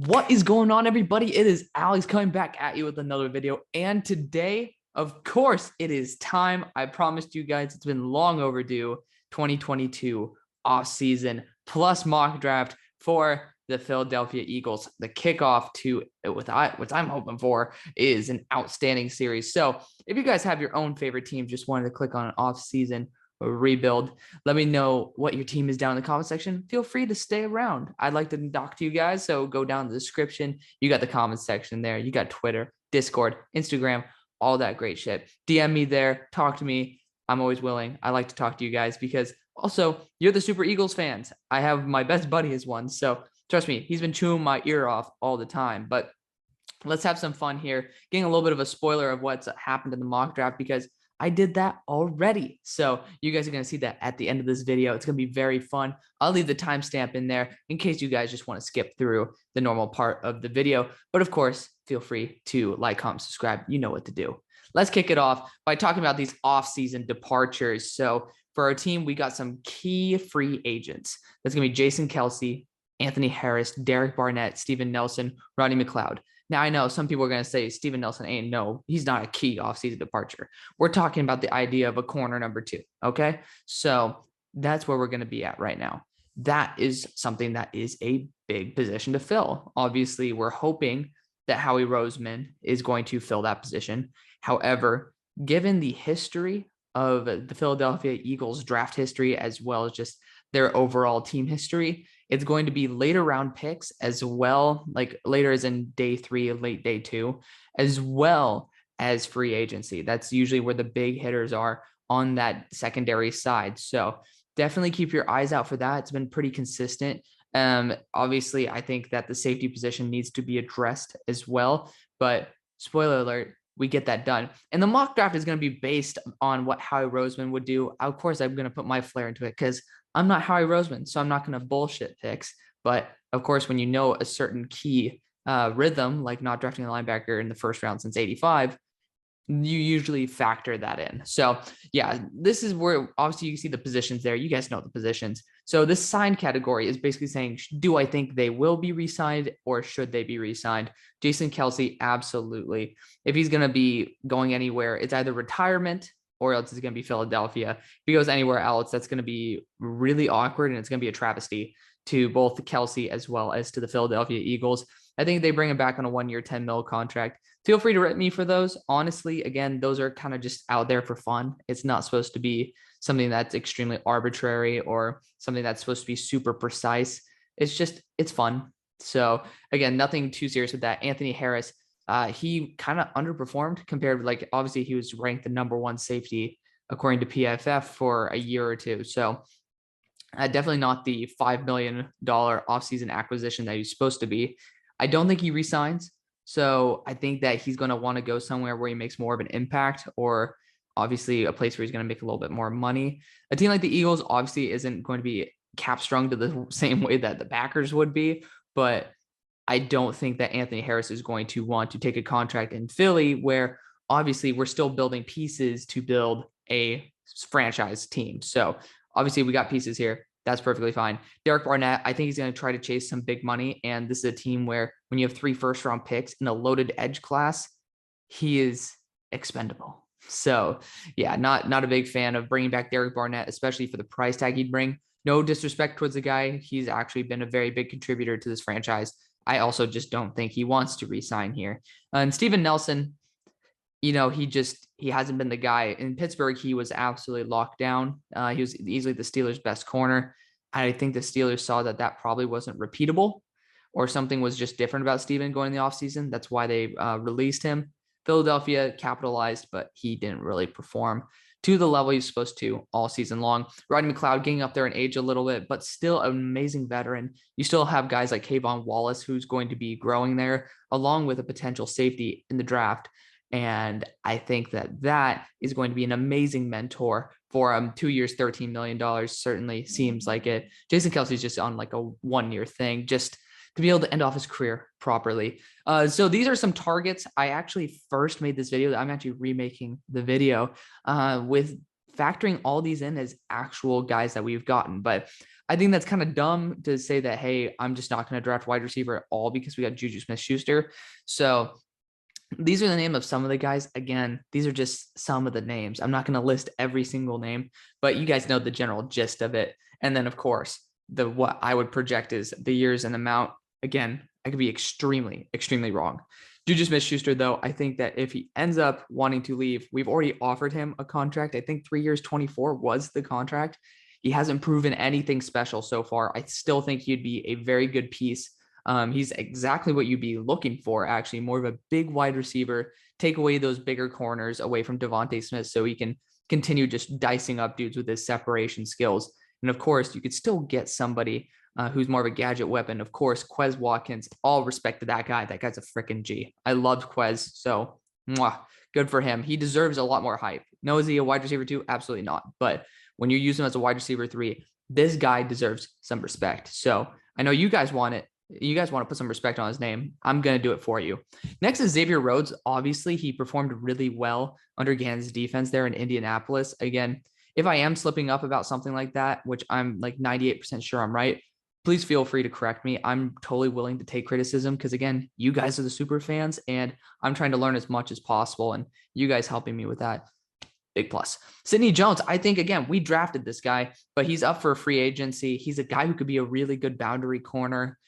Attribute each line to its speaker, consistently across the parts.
Speaker 1: What is going on, everybody? It is Alex coming back at you with another video. And today, of course, it is time. I promised you guys it's been long overdue. 2022 offseason plus mock draft for the Philadelphia Eagles. The kickoff to what I'm hoping for is an outstanding series. So if you guys have your own favorite team, just wanted to click on an offseason rebuild, let me know what your team is down in the comment section. Feel free to stay around. I'd like to talk to you guys, so go down in the description. You got the comment section there. You got Twitter, Discord, Instagram, all that great shit. DM me there, talk to me. I'm always willing. I like to talk to you guys because also you're the Super Eagles fans. I have my best buddy as one, so trust me, he's been chewing my ear off all the time. But let's have some fun here, getting a little bit of a spoiler of what's happened in the mock draft because I did that already. So you guys are going to see that at the end of this video. It's going to be very fun. I'll leave the timestamp in there in case you guys just want to skip through the normal part of the video. But of course, feel free to like, comment, subscribe. You know what to do. Let's kick it off by talking about these off-season departures. So for our team, we got some key free agents. That's going to be Jason Kelce, Anthony Harris, Derek Barnett, Steven Nelson, Rodney McLeod. Now, I know some people are going to say Steven Nelson he's not a key offseason departure. We're talking about the idea of a corner number 2, okay? So that's where we're going to be at right now. That is something that is a big position to fill. Obviously, we're hoping that Howie Roseman is going to fill that position. However, given the history of the Philadelphia Eagles draft history, as well as just their overall team history, it's going to be later round picks as well, like later as in day 3, late day 2, as well as free agency. That's usually where the big hitters are on that secondary side. So definitely keep your eyes out for that. It's been pretty consistent. Obviously, I think that the safety position needs to be addressed as well. But spoiler alert, we get that done. And the mock draft is going to be based on what Howie Roseman would do. Of course, I'm going to put my flair into it because I'm not Howie Roseman, so I'm not going to bullshit picks. But of course, when you know a certain key rhythm, like not drafting a linebacker in the first round since '85, you usually factor that in. So yeah, this is where obviously you see the positions there. You guys know the positions. So this signed category is basically saying, do I think they will be re-signed or should they be re-signed? Jason Kelce, absolutely. If he's going to be going anywhere, it's either retirement or else it's going to be Philadelphia. If he goes anywhere else, that's going to be really awkward and it's going to be a travesty to both Kelce as well as to the Philadelphia Eagles. I think they bring him back on a 1-year, $10 million contract. Feel free to rip me for those. Honestly, again, those are kind of just out there for fun. It's not supposed to be something that's extremely arbitrary or something that's supposed to be super precise. It's fun. So again, nothing too serious with that. Anthony Harris, he kind of underperformed compared to, like, obviously he was ranked the number 1 safety according to PFF for a year or two. So definitely not the $5 million offseason acquisition that he's supposed to be. I don't think he resigns. So I think that he's going to want to go somewhere where he makes more of an impact, or obviously a place where he's going to make a little bit more money. A team like the Eagles obviously isn't going to be cap strung to the same way that the Packers would be, but I don't think that Anthony Harris is going to want to take a contract in Philly, where obviously we're still building pieces to build a franchise team. So obviously we got pieces here. That's perfectly fine. Derek Barnett, I think he's going to try to chase some big money. And this is a team where when you have 3 first-round picks in a loaded edge class, he is expendable. So yeah, not a big fan of bringing back Derek Barnett, especially for the price tag he'd bring. No disrespect towards the guy. He's actually been a very big contributor to this franchise. I also just don't think he wants to re-sign here. And Steven Nelson, he hasn't been the guy. In Pittsburgh, he was absolutely locked down. He was easily the Steelers' best corner. And I think the Steelers saw that probably wasn't repeatable, or something was just different about Steven going in the offseason. That's why they released him. Philadelphia capitalized, but he didn't really perform to the level he's supposed to all season long. Rodney McLeod getting up there in age a little bit, but still an amazing veteran. You still have guys like Kayvon Willis, who's going to be growing there, along with a potential safety in the draft. And I think that is going to be an amazing mentor for him. 2 years, $13 million certainly seems like it. Jason Kelce's just on like a 1-year thing, just to be able to end off his career properly. So these are some targets. I actually first made this video. I'm actually remaking the video with factoring all these in as actual guys that we've gotten. But I think that's kind of dumb to say that, hey, I'm just not going to draft wide receiver at all because we got Juju Smith-Schuster. So these are the name of some of the guys. Again, these are just some of the names. I'm not going to list every single name, but you guys know the general gist of it. And then, of course, what I would project is the years and amount. Again, I could be extremely, extremely wrong. Juju Smith-Schuster, though, I think that if he ends up wanting to leave, we've already offered him a contract. I think 3 years, 24 was the contract. He hasn't proven anything special so far. I still think he'd be a very good piece. He's exactly what you'd be looking for, actually, more of a big wide receiver, take away those bigger corners away from Devontae Smith so he can continue just dicing up dudes with his separation skills. And of course, you could still get somebody who's more of a gadget weapon. Of course, Quez Watkins, all respect to that guy. That guy's a freaking G. I loved Quez, so good for him. He deserves a lot more hype. No, is he a wide receiver too? Absolutely not. But when you use him as a wide receiver 3, this guy deserves some respect. So I know you guys want it. You guys want to put some respect on his name. I'm going to do it for you. Next is Xavier Rhodes. Obviously, he performed really well under Gannon's defense there in Indianapolis. Again, if I am slipping up about something like that, which I'm like 98% sure I'm right, please feel free to correct me. I'm totally willing to take criticism because, again, you guys are the super fans, and I'm trying to learn as much as possible, and you guys helping me with that. Big plus. Sidney Jones, I think, again, we drafted this guy, but he's up for free agency. He's a guy who could be a really good boundary corner.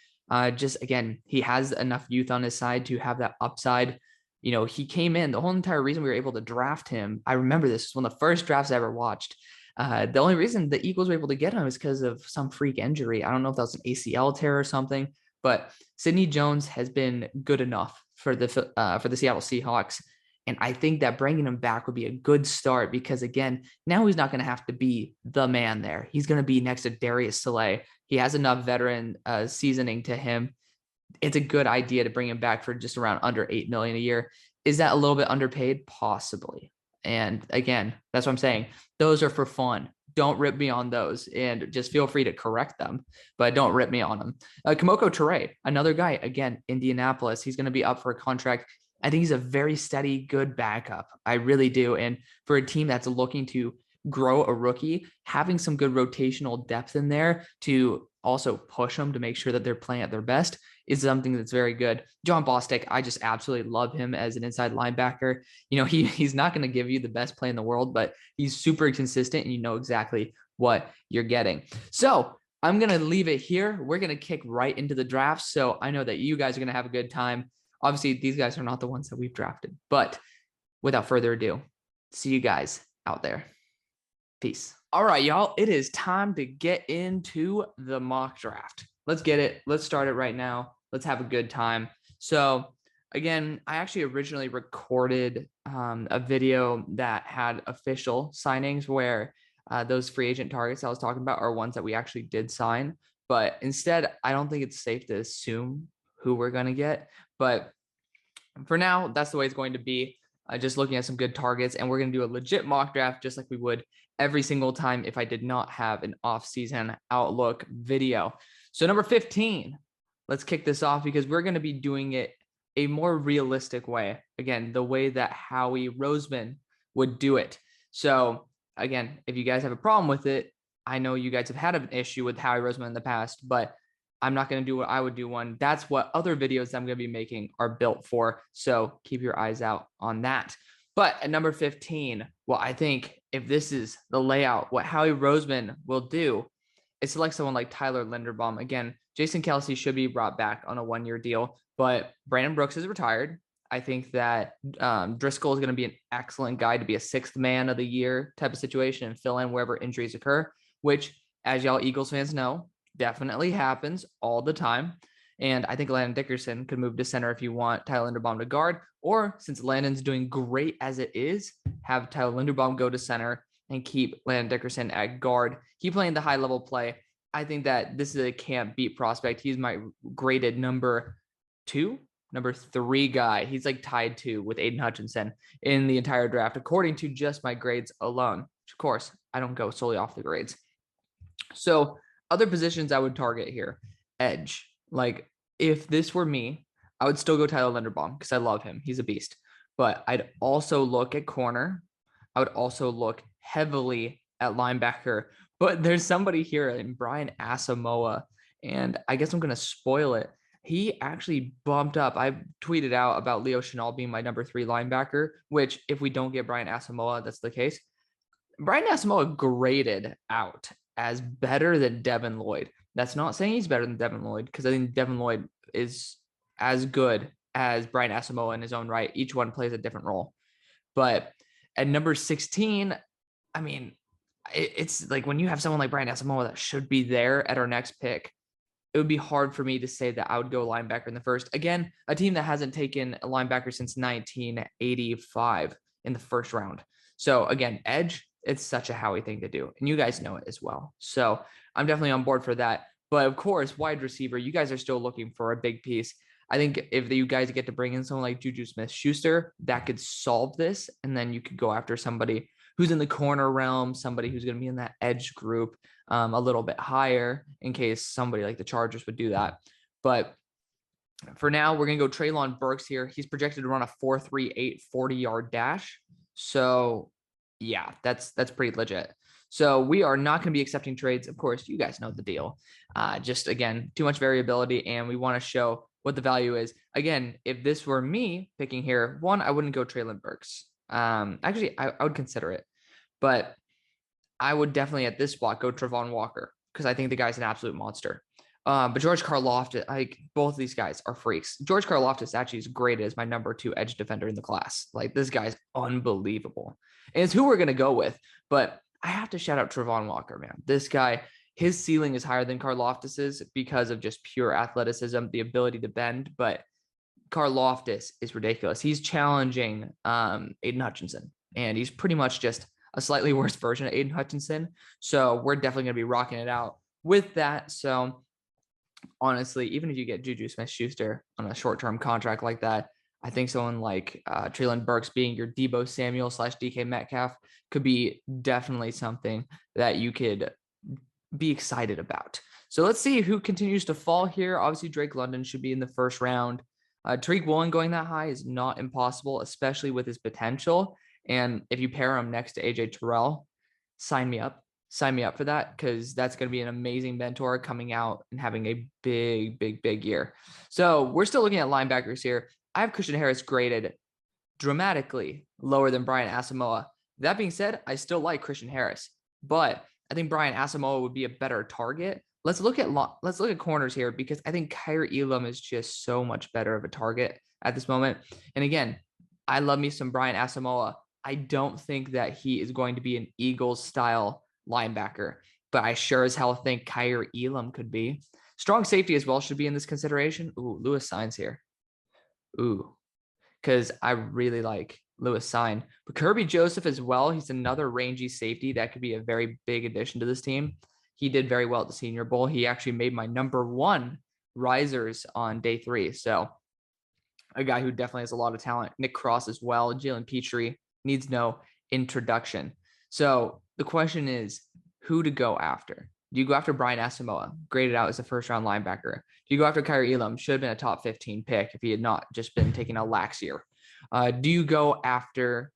Speaker 1: Just, again, he has enough youth on his side to have that upside. You know, he came in, the whole entire reason we were able to draft him, I remember this was one of the first drafts I ever watched. The only reason the Eagles were able to get him is because of some freak injury. I don't know if that was an ACL tear or something, but Sidney Jones has been good enough for the Seattle Seahawks. And I think that bringing him back would be a good start because, again, now he's not going to have to be the man there. He's going to be next to Darius Slay. He has enough veteran seasoning to him. It's a good idea to bring him back for just around under $8 million a year. Is that a little bit underpaid? Possibly. And again, that's what I'm saying. Those are for fun. Don't rip me on those, and just feel free to correct them, but don't rip me on them. Kamoko Toure, another guy, again, Indianapolis. He's going to be up for a contract. I think he's a very steady, good backup. I really do. And for a team that's looking to grow a rookie, having some good rotational depth in there to also push them to make sure that they're playing at their best is something that's very good. John Bostic, I just absolutely love him as an inside linebacker. You know, he's not going to give you the best play in the world, but he's super consistent and you know exactly what you're getting. So I'm going to leave it here. We're going to kick right into the draft. So I know that you guys are going to have a good time. Obviously, these guys are not the ones that we've drafted, but without further ado, see you guys out there. Peace. All right, y'all, it is time to get into the mock draft. Let's get it. Let's start it right now. Let's have a good time. So again, I actually originally recorded a video that had official signings where those free agent targets I was talking about are ones that we actually did sign. But instead, I don't think it's safe to assume who we're going to get. But for now, that's the way it's going to be. Just looking at some good targets, and we're going to do a legit mock draft just like we would every single time if I did not have an off-season outlook video. So number 15, let's kick this off because we're going to be doing it a more realistic way. Again, the way that Howie Roseman would do it. So again, if you guys have a problem with it, I know you guys have had an issue with Howie Roseman in the past, but I'm not going to do what I would do one. That's what other videos I'm going to be making are built for. So keep your eyes out on that. But at number 15, well, I think if this is the layout, what Howie Roseman will do is select someone like Tyler Linderbaum. Again, Jason Kelce should be brought back on a 1-year deal, but Brandon Brooks is retired. I think that Driscoll is going to be an excellent guy to be a 6th man of the year type of situation and fill in wherever injuries occur, which, as y'all Eagles fans know, definitely happens all the time. And I think Landon Dickerson could move to center if you want Tyler Linderbaum to guard, or since Landon's doing great as it is, have Tyler Linderbaum go to center and keep Landon Dickerson at guard. He playing the high level play. I think that this is a can't beat prospect. He's my graded number 3 guy. He's like tied to with Aidan Hutchinson in the entire draft, according to just my grades alone. Which of course, I don't go solely off the grades. So other positions I would target here, edge. Like if this were me, I would still go Tyler Linderbaum because I love him. He's a beast. But I'd also look at corner. I would also look heavily at linebacker But there's somebody here in Brian Asamoah, and I guess I'm going to spoil it. He actually bumped up. I tweeted out about Leo Chenal being my number 3 linebacker, which if we don't get Brian Asamoah, that's the case. Brian Asamoah graded out as better than Devin Lloyd. That's not saying he's better than Devin Lloyd, because I think Devin Lloyd is as good as Brian Asamoah in his own right. Each one plays a different role. But at number 16, I mean, it's like when you have someone like Brian Asamoah that should be there at our next pick, it would be hard for me to say that I would go linebacker in the first. Again, a team that hasn't taken a linebacker since 1985 in the first round. So again, edge, it's such a Howie thing to do. And you guys know it as well. So I'm definitely on board for that. But of course, wide receiver, you guys are still looking for a big piece. I think if you guys get to bring in someone like Juju Smith-Schuster, that could solve this. And then you could go after somebody who's in the corner realm, somebody who's going to be in that edge group a little bit higher in case somebody like the Chargers would do that. But for now, we're going to go Treylon Burks here. He's projected to run a 4.38 40-yard dash. So yeah, that's pretty legit. So we are not going to be accepting trades. Of course, you guys know the deal. Just again, too much variability, and we want to show what the value is. Again, if this were me picking here, one, I wouldn't go Treylon Burks. Actually, I would consider it, but I would definitely at this spot go Travon Walker, because I think the guy's an absolute monster. But George Karlaftis, like both of these guys are freaks. George Karlaftis actually is great as my number 2 edge defender in the class. Like this guy's unbelievable. And it's who we're going to go with. But I have to shout out Travon Walker, man. This guy, his ceiling is higher than Karlaftis's because of just pure athleticism, the ability to bend. But Karlaftis is ridiculous. He's challenging Aidan Hutchinson, and he's pretty much just a slightly worse version of Aidan Hutchinson. So we're definitely going to be rocking it out with that. So honestly, even if you get Juju Smith-Schuster on a short-term contract like that, I think someone like Treylon Burks being your Deebo Samuel / DK Metcalf could be definitely something that you could be excited about. So let's see who continues to fall here. Obviously, Drake London should be in the first round. Tariq Woolen going that high is not impossible, especially with his potential. And if you pair him next to AJ Terrell, sign me up. Sign me up for that, because that's going to be an amazing mentor coming out and having a big year. So we're still looking at linebackers here. I have Christian Harris graded dramatically lower than Brian Asamoah. That being said, I still like Christian Harris, but I think Brian Asamoah would be a better target. Let's look at corners here, because I think Kaiir Elam is just so much better of a target at this moment. And again, I love me some Brian Asamoah. I don't think that he is going to be an Eagles style linebacker, but I sure as hell think Kaiir Elam could be. Strong safety as well should be in this consideration. Ooh, Lewis Signs here. Ooh, because I really like Lewis Sign. But Kirby Joseph as well. He's another rangy safety that could be a very big addition to this team. He did very well at the Senior Bowl. He actually made my number 1 risers on day 3. So a guy who definitely has a lot of talent. Nick Cross as well. Jalen Petrie needs no introduction. So the question is who to go after. Do you go after Brian Asamoah, graded out as a first-round linebacker? Do you go after Kaiir Elam? Should have been a top 15 pick if he had not just been taking a lax year. Do you go after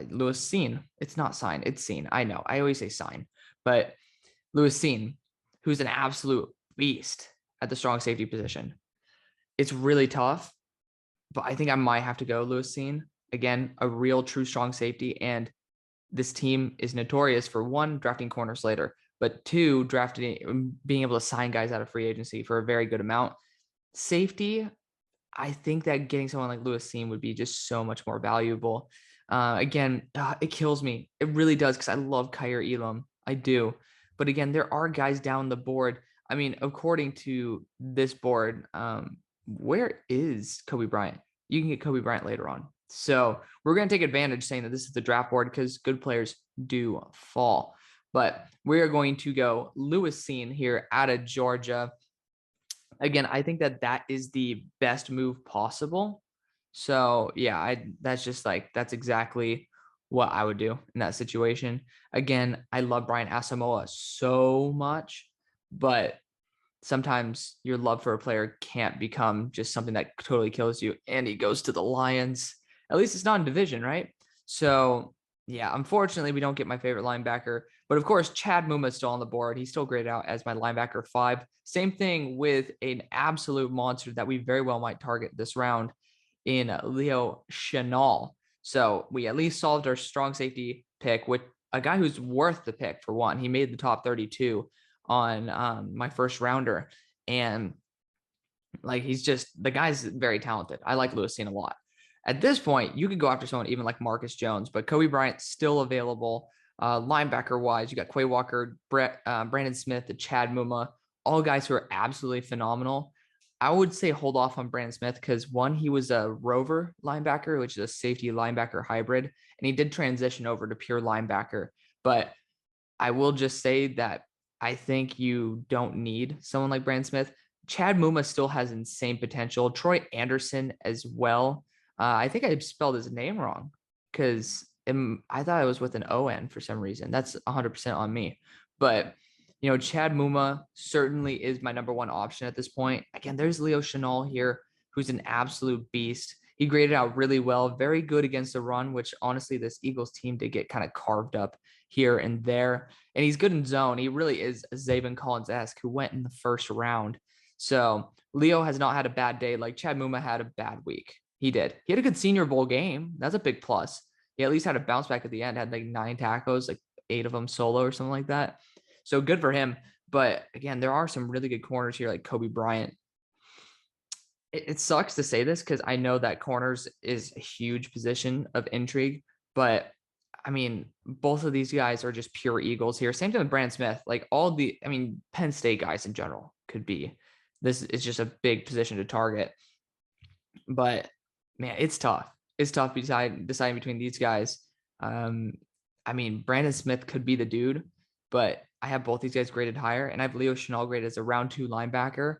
Speaker 1: Lewis Cine? It's not Sign, it's Cine. I know. I always say Sign. But Lewis Cine, who's an absolute beast at the strong safety position. It's really tough, but I think I might have to go Lewis Cine. Again, a real true strong safety. And this team is notorious for 1, drafting corners later, but 2, being able to sign guys out of free agency for a very good amount. Safety, I think that getting someone like Lewis Cine would be just so much more valuable. Again, it kills me. It really does, because I love Kaiir Elam. I do. But again, there are guys down the board. I mean, according to this board, where is Kobe Bryant? You can get Kobe Bryant later on. So we're going to take advantage saying that this is the draft board, because good players do fall. But we are going to go Lewis Cine here out of Georgia. Again, I think that is the best move possible. So yeah, that's exactly what I would do in that situation. Again, I love Brian Asamoah so much, but sometimes your love for a player can't become just something that totally kills you. And he goes to the Lions. At least it's not in division, right? So yeah, unfortunately, we don't get my favorite linebacker. But of course, Chad Muma is still on the board. He's still graded out as my linebacker 5. Same thing with an absolute monster that we very well might target this round in Leo Chenal. So we at least solved our strong safety pick with a guy who's worth the pick for one. He made the top 32 on my first rounder. And like, he's just, the guy's very talented. I like Lewis a lot. At this point, you could go after someone even like Marcus Jones, but Kobe Bryant's still available. Linebacker wise, you got Quay Walker, Brandon Smith, the Chad Muma, all guys who are absolutely phenomenal. I would say hold off on Brandon Smith because one, he was a rover linebacker, which is a safety linebacker hybrid, and he did transition over to pure linebacker. But I will just say that I think you don't need someone like Brandon Smith. Chad Muma still has insane potential. Troy Anderson as well. I think I spelled his name wrong because I thought it was with an O-N for some reason. That's 100% on me. But, Chad Muma certainly is my number one option at this point. Again, there's Leo Chenal here, who's an absolute beast. He graded out really well, very good against the run, which honestly, this Eagles team did get kind of carved up here and there. And he's good in zone. He really is a Zaven Collins-esque who went in the first round. So Leo has not had a bad day. Like Chad Muma had a bad week. He did. He had a good Senior Bowl game. That's a big plus. He at least had a bounce back at the end, had like 9 tackles, like 8 of them solo or something like that. So good for him. But again, there are some really good corners here, like Kobe Bryant. It sucks to say this because I know that corners is a huge position of intrigue, but I mean, both of these guys are just pure Eagles here. Same thing with Brandon Smith. Like Penn State guys in general could be. This is just a big position to target. But man, it's tough. It's tough deciding between these guys. Brandon Smith could be the dude, but I have both these guys graded higher, and I have Leo Chenal graded as a round 2 linebacker.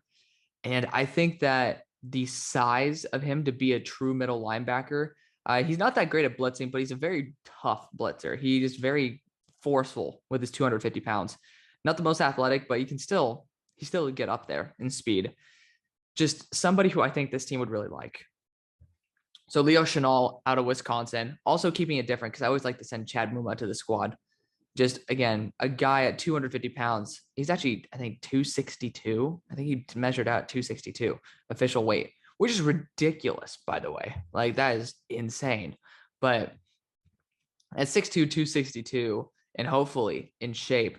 Speaker 1: And I think that the size of him to be a true middle linebacker, he's not that great at blitzing, but he's a very tough blitzer. He is very forceful with his 250 pounds. Not the most athletic, but he still get up there in speed. Just somebody who I think this team would really like. So Leo Chenal out of Wisconsin, also keeping it different because I always like to send Chad Muma to the squad. Just, again, a guy at 250 pounds. He's actually, I think, 262. I think he measured out 262 official weight, which is ridiculous, by the way. Like, that is insane. But at 6'2", 262, and hopefully in shape,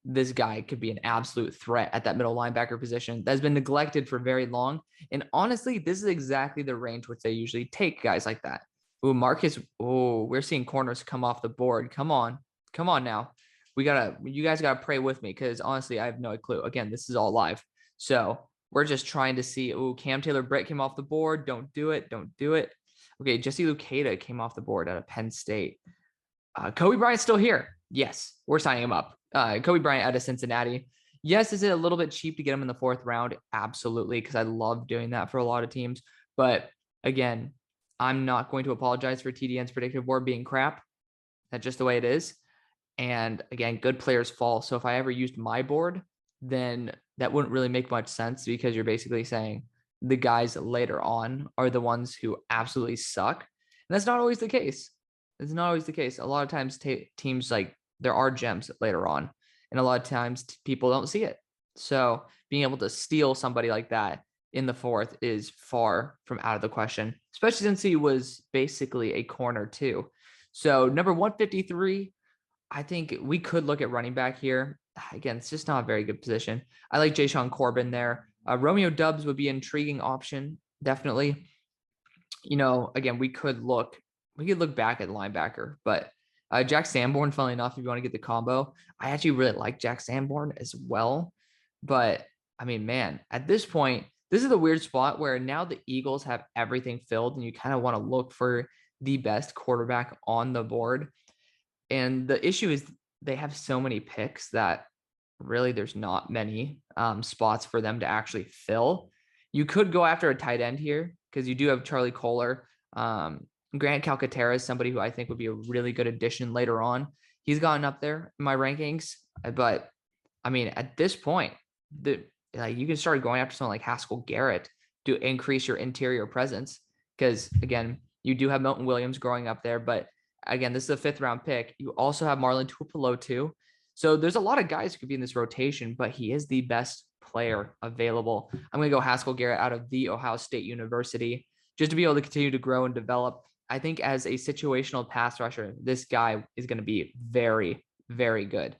Speaker 1: this guy could be an absolute threat at that middle linebacker position that has been neglected for very long. And honestly, this is exactly the range which they usually take guys like that. Ooh, Marcus. Oh, we're seeing corners come off the board. Come on now. You guys gotta pray with me because honestly, I have no clue. Again, this is all live. So we're just trying to see. Oh, Cam Taylor-Britt came off the board. Don't do it. Okay, Jesse Luketa came off the board out of Penn State. Kobe Bryant's still here. Yes, we're signing him up. Kobe Bryant out of Cincinnati. Yes, is it a little bit cheap to get him in the 4th round? Absolutely, because I love doing that for a lot of teams. But again, I'm not going to apologize for TDN's predictive board being crap. That's just the way it is. And again, good players fall. So if I ever used my board, then that wouldn't really make much sense because you're basically saying the guys later on are the ones who absolutely suck. And that's not always the case. It's not always the case. A lot of times teams, like, there are gems later on, and a lot of times people don't see it. So being able to steal somebody like that in the 4th is far from out of the question, especially since he was basically a corner too. So number 153, I think we could look at running back here. Again, it's just not a very good position. I like Jashaun Corbin there. Romeo Doubs would be an intriguing option, definitely. Again, we could look back at linebacker, but Jack Sanborn, funnily enough, if you want to get the combo, I actually really like Jack Sanborn as well. But I mean, man, at this point, this is the weird spot where now the Eagles have everything filled and you kind of want to look for the best quarterback on the board. And the issue is they have so many picks that really there's not many spots for them to actually fill. You could go after a tight end here because you do have Charlie Kohler. Grant Calcaterra is somebody who I think would be a really good addition later on. He's gotten up there in my rankings, but I mean, at this point, you can start going after someone like Haskell Garrett to increase your interior presence. Because again, you do have Milton Williams growing up there, but again, this is a 5th round pick. You also have Marlon Tuipulotu. So there's a lot of guys who could be in this rotation, but he is the best player available. I'm going to go Haskell Garrett out of the Ohio State University just to be able to continue to grow and develop. I think as a situational pass rusher, this guy is going to be very, very good.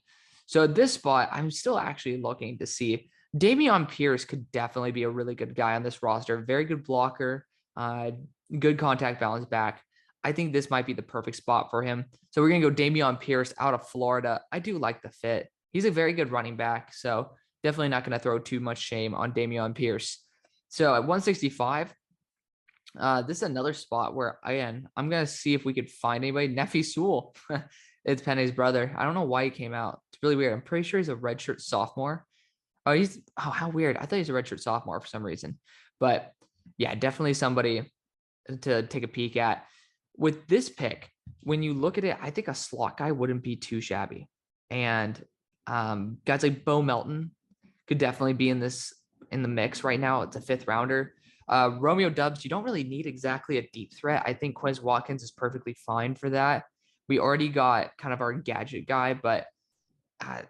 Speaker 1: So at this spot, I'm still actually looking to see Dameon Pierce could definitely be a really good guy on this roster. Very good blocker, good contact balance back. I think this might be the perfect spot for him. So we're going to go Dameon Pierce out of Florida. I do like the fit. He's a very good running back. So definitely not going to throw too much shame on Dameon Pierce. So at 165, this is another spot where, again, I'm going to see if we could find anybody. Nefi Sewell. It's Penny's brother. I don't know why he came out. It's really weird. I'm pretty sure he's a redshirt sophomore. Oh, how weird. I thought he was a redshirt sophomore for some reason. But yeah, definitely somebody to take a peek at. With this pick, when you look at it, I think a slot guy wouldn't be too shabby. And guys like Bo Melton could definitely be in the mix right now. It's a 5th rounder. Romeo Dubs, you don't really need exactly a deep threat. I think Quez Watkins is perfectly fine for that. We already got kind of our gadget guy, but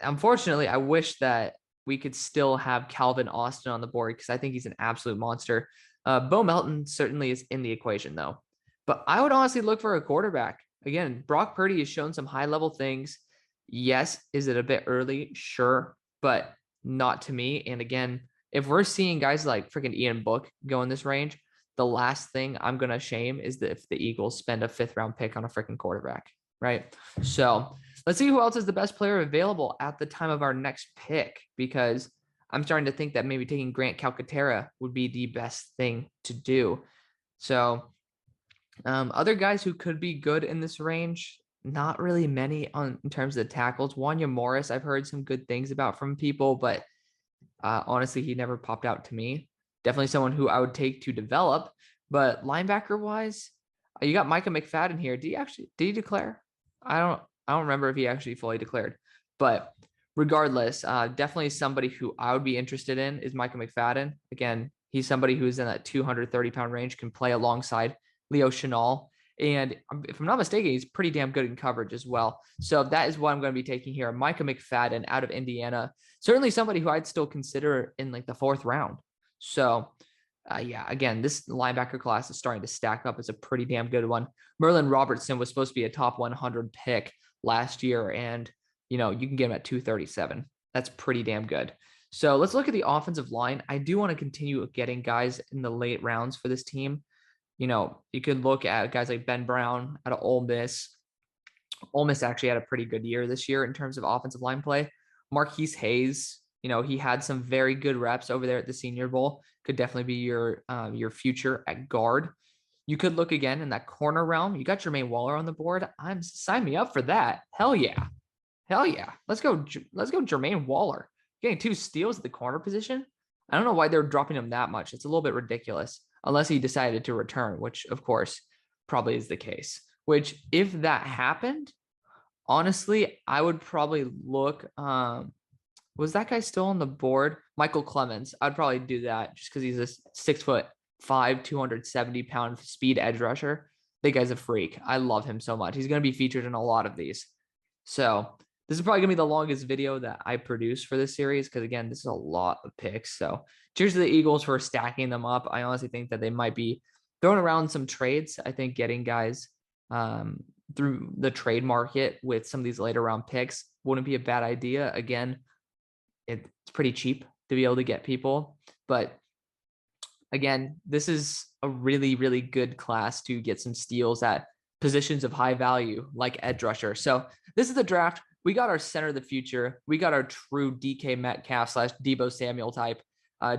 Speaker 1: unfortunately, I wish that we could still have Calvin Austin on the board because I think he's an absolute monster. Bo Melton certainly is in the equation, though. But I would honestly look for a quarterback. Again, Brock Purdy has shown some high-level things. Yes, is it a bit early? Sure, but not to me. And again, if we're seeing guys like freaking Ian Book go in this range, the last thing I'm going to shame is that if the Eagles spend a 5th-round pick on a freaking quarterback, right? So let's see who else is the best player available at the time of our next pick, because I'm starting to think that maybe taking Grant Calcaterra would be the best thing to do. So other guys who could be good in this range, not really many in terms of the tackles. Wanya Morris, I've heard some good things about from people, but honestly, he never popped out to me. Definitely someone who I would take to develop. But linebacker wise, you got Micah McFadden here. Did he declare? I don't remember if he actually fully declared. But regardless, definitely somebody who I would be interested in is Micah McFadden. Again, he's somebody who's in that 230-pound range, can play alongside Leo Chenal. And if I'm not mistaken, he's pretty damn good in coverage as well. So that is what I'm going to be taking here. Micah McFadden out of Indiana. Certainly somebody who I'd still consider in like the 4th round. So yeah, again, this linebacker class is starting to stack up as a pretty damn good one. Merlin Robertson was supposed to be a top 100 pick last year. And, you can get him at 237. That's pretty damn good. So let's look at the offensive line. I do want to continue getting guys in the late rounds for this team. You could look at guys like Ben Brown out of Ole Miss. Ole Miss actually had a pretty good year this year in terms of offensive line play. Marquise Hayes, he had some very good reps over there at the Senior Bowl. Could definitely be your future at guard. You could look again in that corner realm. You got Jermaine Waller on the board. Sign me up for that. Hell yeah. Let's go Jermaine Waller. Getting 2 steals at the corner position. I don't know why they're dropping him that much. It's a little bit ridiculous. Unless he decided to return, which of course probably is the case. Which if that happened, honestly, I would probably look. Was that guy still on the board? Michael Clemens. I'd probably do that just because he's a 6'5", 270-pound speed edge rusher. The guy's a freak. I love him so much. He's going to be featured in a lot of these. So this is probably going to be the longest video that I produce for this series because, again, this is a lot of picks. So cheers to the Eagles for stacking them up. I honestly think that they might be throwing around some trades. I think getting guys through the trade market with some of these later round picks wouldn't be a bad idea. Again, it's pretty cheap to be able to get people. But, again, this is a really, really good class to get some steals at positions of high value like edge rusher. So this is the draft. We got our center of the future. We got our true DK Metcalf / Deebo Samuel type.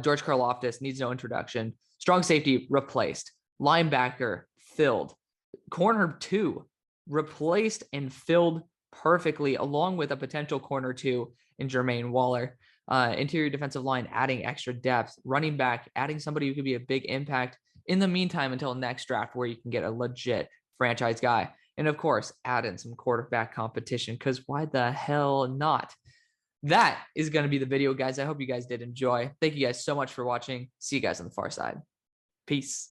Speaker 1: George Karlaftis needs no introduction. Strong safety replaced. Linebacker filled. Corner 2 replaced and filled perfectly, along with a potential corner 2 in Jermaine Waller. Interior defensive line adding extra depth. Running back adding somebody who could be a big impact in the meantime until next draft where you can get a legit franchise guy. And of course, add in some quarterback competition because why the hell not? That is going to be the video, guys. I hope you guys did enjoy. Thank you guys so much for watching. See you guys on the far side. Peace.